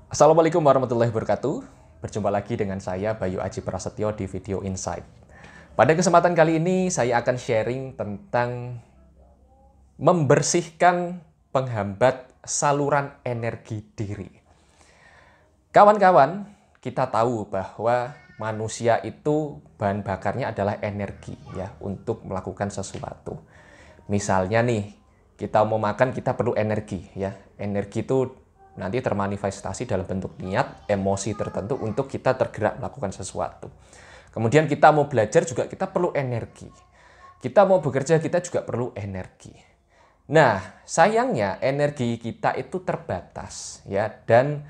Assalamualaikum warahmatullahi wabarakatuh. Berjumpa lagi dengan saya Bayu Aji Prasetyo di Video Insight. Pada kesempatan kali ini saya akan sharing tentang membersihkan penghambat saluran energi diri. Kawan-kawan, kita tahu bahwa manusia itu bahan bakarnya adalah energi ya untuk melakukan sesuatu. Misalnya nih, kita mau makan kita perlu energi ya. Energi itu nanti termanifestasi dalam bentuk niat, emosi tertentu untuk kita tergerak melakukan sesuatu. Kemudian kita mau belajar juga kita perlu energi. Kita mau bekerja kita juga perlu energi. Nah, sayangnya energi kita itu terbatas ya, dan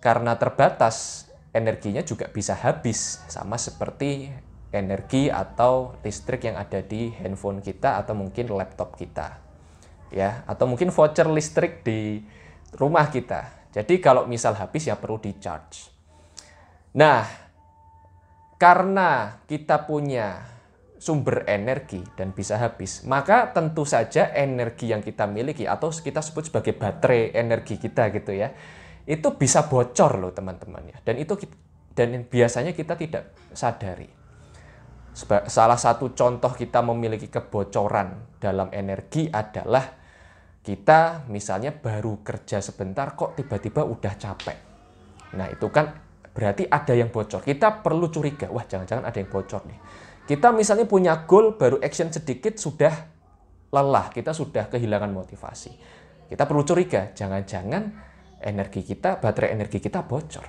karena terbatas energinya juga bisa habis, sama seperti energi atau listrik yang ada di handphone kita atau mungkin laptop kita. Ya, atau mungkin voucher listrik di rumah kita. Jadi kalau misal habis ya perlu di-charge. Nah, karena kita punya sumber energi dan bisa habis, maka tentu saja energi yang kita miliki atau kita sebut sebagai baterai energi kita gitu ya, itu bisa bocor loh teman-teman ya. Dan biasanya kita tidak sadari. Salah satu contoh kita memiliki kebocoran dalam energi adalah kita misalnya baru kerja sebentar kok tiba-tiba udah capek. Nah itu kan berarti ada yang bocor. Kita perlu curiga, wah jangan-jangan ada yang bocor nih. Kita misalnya punya goal, baru action sedikit sudah lelah, kita sudah kehilangan motivasi. Kita perlu curiga, jangan-jangan energi kita, baterai energi kita bocor.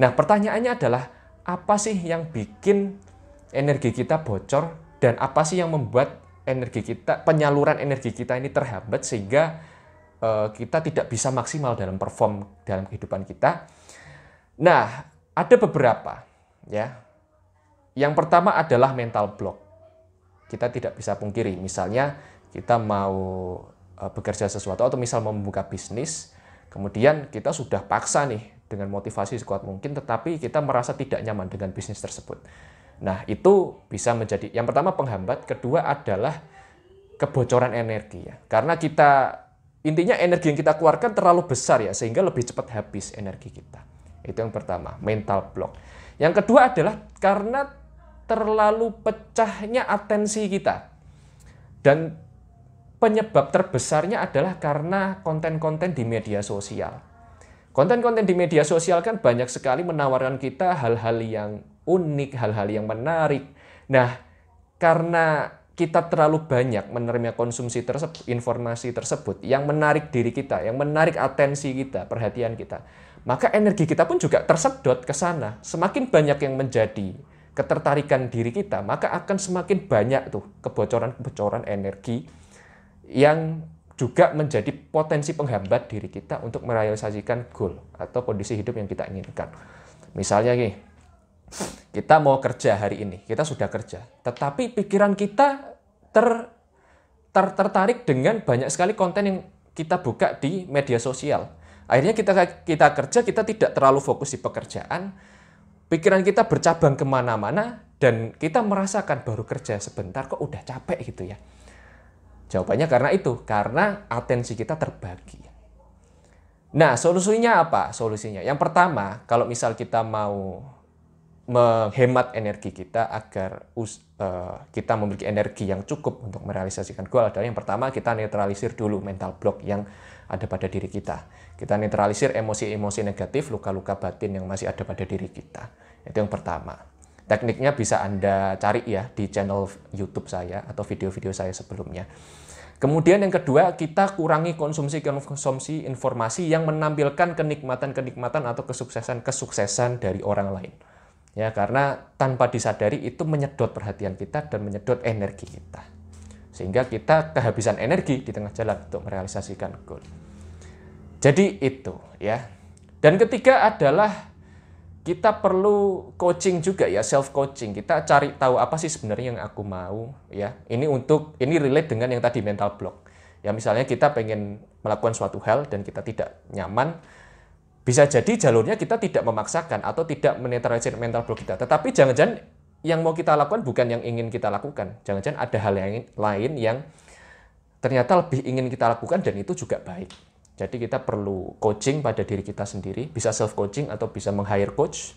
Nah pertanyaannya adalah, apa sih yang bikin energi kita bocor dan apa sih yang membuat energi kita, penyaluran energi kita ini terhambat sehingga kita tidak bisa maksimal dalam perform dalam kehidupan kita. Nah, ada beberapa ya. Yang pertama adalah mental block. Kita tidak bisa pungkiri, misalnya kita mau bekerja sesuatu atau misal mau membuka bisnis, kemudian kita sudah paksa nih dengan motivasi sekuat mungkin, tetapi kita merasa tidak nyaman dengan bisnis tersebut. Nah, itu bisa menjadi yang pertama penghambat, kedua adalah kebocoran energi ya. Karena intinya energi yang kita keluarkan terlalu besar ya, sehingga lebih cepat habis energi kita. Itu yang pertama, mental block. Yang kedua adalah karena terlalu pecahnya atensi kita. Dan penyebab terbesarnya adalah karena konten-konten di media sosial. Konten-konten di media sosial kan banyak sekali menawarkan kita hal-hal yang unik, hal-hal yang menarik. Nah, karena kita terlalu banyak menerima konsumsi tersebut, informasi tersebut yang menarik diri kita, yang menarik atensi kita, perhatian kita, maka energi kita pun juga tersedot ke sana. Semakin banyak yang menjadi ketertarikan diri kita, maka akan semakin banyak tuh kebocoran-kebocoran energi yang juga menjadi potensi penghambat diri kita untuk merealisasikan goal atau kondisi hidup yang kita inginkan. Misalnya nih, kita mau kerja hari ini, kita sudah kerja, tetapi pikiran kita tertarik dengan banyak sekali konten yang kita buka di media sosial. Akhirnya kita kerja, kita tidak terlalu fokus di pekerjaan, pikiran kita bercabang kemana-mana, dan kita merasakan baru kerja sebentar kok udah capek gitu ya. Jawabannya karena itu, karena atensi kita terbagi. Nah, solusinya apa? Solusinya, yang pertama, kalau misal kita mau menghemat energi kita agar kita memiliki energi yang cukup untuk merealisasikan goal adalah yang pertama, kita netralisir dulu mental block yang ada pada diri kita. Kita netralisir emosi-emosi negatif, luka-luka batin yang masih ada pada diri kita. Itu yang pertama. Tekniknya bisa Anda cari ya di channel YouTube saya atau video-video saya sebelumnya. Kemudian yang kedua, kita kurangi konsumsi informasi yang menampilkan kenikmatan-kenikmatan atau kesuksesan dari orang lain. Ya, karena tanpa disadari itu menyedot perhatian kita dan menyedot energi kita. Sehingga kita kehabisan energi di tengah jalan untuk merealisasikan goal. Jadi itu ya. Dan ketiga adalah kita perlu coaching juga ya, self coaching. Kita cari tahu apa sih sebenarnya yang aku mau ya. Ini relate dengan yang tadi mental block. Ya misalnya kita pengen melakukan suatu hal dan kita tidak nyaman, bisa jadi jalurnya kita tidak memaksakan atau tidak menetralisir mental block kita. Tetapi jangan-jangan yang mau kita lakukan bukan yang ingin kita lakukan. Jangan-jangan ada hal yang lain yang ternyata lebih ingin kita lakukan dan itu juga baik. Jadi kita perlu coaching pada diri kita sendiri, bisa self-coaching atau bisa meng-hire coach.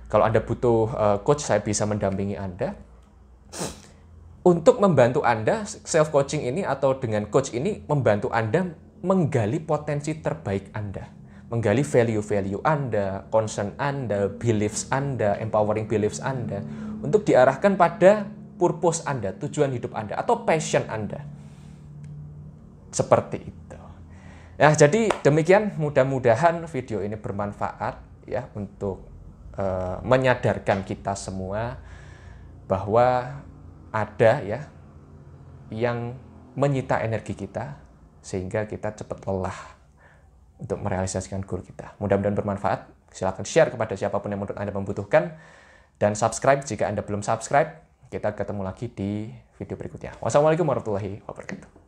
Kalau Anda butuh coach, saya bisa mendampingi Anda. Untuk membantu Anda, self-coaching ini atau dengan coach ini membantu Anda menggali potensi terbaik Anda. Menggali value-value Anda, concern Anda, beliefs Anda, empowering beliefs Anda, untuk diarahkan pada purpose Anda, tujuan hidup Anda, atau passion Anda. Seperti itu. Nah, jadi demikian, mudah-mudahan video ini bermanfaat ya untuk menyadarkan kita semua bahwa ada ya yang menyita energi kita sehingga kita cepat lelah untuk merealisasikan goal kita. Mudah-mudahan bermanfaat. Silakan share kepada siapapun yang menurut Anda membutuhkan dan subscribe jika Anda belum subscribe. Kita ketemu lagi di video berikutnya. Wassalamualaikum warahmatullahi wabarakatuh.